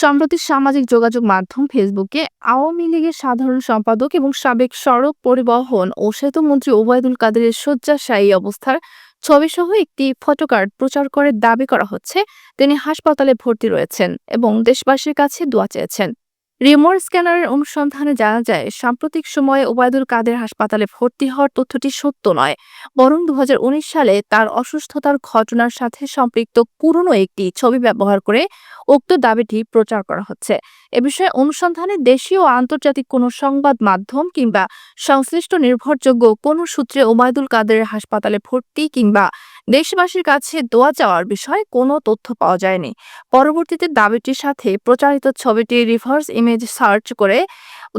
সম্প্রতি সামাজিক যোগাযোগ মাধ্যম ফেসবুকে আওয়ামী লীগের সাধারণ সম্পাদক এবং সাবেক সড়ক পরিবহন ও সেতু মন্ত্রী ওবায়দুল কাদেরের শয্যাশায়ী অবস্থার ছবিসহ একটি ফটোকার্ড প্রচার করে দাবি করা হচ্ছে তিনি হাসপাতালে ভর্তি রয়েছেন এবং দেশবাসীর কাছে দোয়া চেয়েছেন। রিমোট স্ক্যানারের অনুসন্ধানে জানা যায় সাম্প্রতিক সময়ে ওবায়দুল কাদের হাসপাতালে ভর্তি হওয়ার তথ্যটি সত্য নয়, বরং ২০১৯ সালে তার অসুস্থতার ঘটনার সাথে সম্পৃক্ত পুরনো একটি ছবি ব্যবহার করে উক্ত দাবিটি প্রচার করা হচ্ছে। এ বিষয়ে অনুসন্ধানে দেশীয় ও আন্তর্জাতিক কোনো সংবাদ মাধ্যম কিংবা সংশ্লিষ্ট নির্ভরযোগ্য কোনো সূত্রে ওবায়দুল কাদেরের হাসপাতালে ভর্তি কিংবা দেশবাসীর কাছে দোয়া চাওয়ার বিষয়ে কোনো তথ্য পাওয়া যায়নি। পরবর্তীতে দাবিটির সাথে প্রচারিত ছবিটি রিভার্স ইমেজ সার্চ করে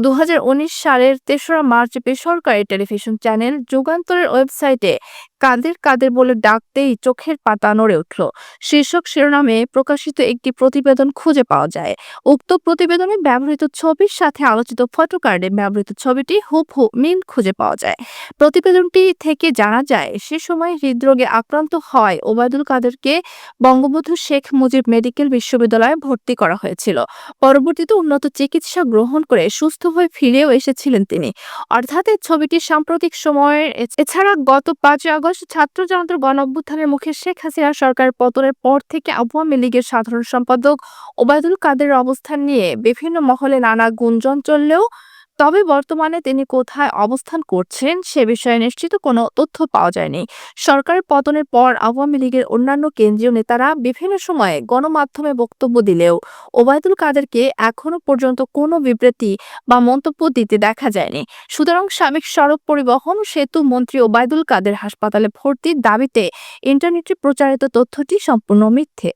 ২০১৯ সালের ৩রা মার্চ বেসরকারি টেলিভিশন চ্যানেল যুগান্তরের ওয়েবসাইটে কাদের কাদের বলে ডাকতেই চোখের পাতা নড়ে উঠল। শীর্ষক শিরোনামে প্রকাশিত একটি প্রতিবেদন খুঁজে পাওয়া যায়। উক্ত প্রতিবেদনে ব্যবহৃত ছবির সাথে আলোচিত ফটোকার্ডে ব্যবহৃত ছবিটি হুবহু মিল খুঁজে পাওয়া যায়। প্রতিবেদনটি থেকে জানা যায় সে সময় হৃদরোগে আক্রান্ত হয় ওবায়দুল কাদেরকে বঙ্গবন্ধু শেখ মুজিব মেডিকেল বিশ্ববিদ্যালয়ে ভর্তি করা হয়েছিল। পরবর্তীতে উন্নত চিকিৎসা গ্রহণ করে সুস্থ হয়ে ফিরেও এসেছিলেন তিনি। অর্থাৎ এই ছবিটি সাম্প্রতিক সময়ের। এছাড়া গত ৫ আগস্ট ছাত্র জনতার গণঅভ্যুত্থানের মুখে শেখ হাসিনা সরকার পতনের পর থেকে আওয়ামী লীগের সাধারণ সম্পাদক ওবায়দুল কাদেরের অবস্থান নিয়ে বিভিন্ন মহলে নানা গুঞ্জন চললেও তবে বর্তমানে তিনি কোথায় অবস্থান করছেন সে বিষয়ে নিশ্চিত কোনো তথ্য পাওয়া যায়নি। সরকারের পতনের পর আওয়ামী লীগের অন্যান্য কেন্দ্রীয় নেতারা বিভিন্ন সময়ে গণমাধ্যমে বক্তব্য দিলেও ওবায়দুল কাদেরকে এখনো পর্যন্ত কোনো বিবৃতি বা মন্তব্য দিতে দেখা যায়নি। সুতরাং সাবেক সড়ক পরিবহন ও সেতু মন্ত্রী ওবায়দুল কাদের হাসপাতালে ভর্তির দাবিতে ইন্টারনেটে প্রচারিত তথ্যটি সম্পূর্ণ মিথ্যে।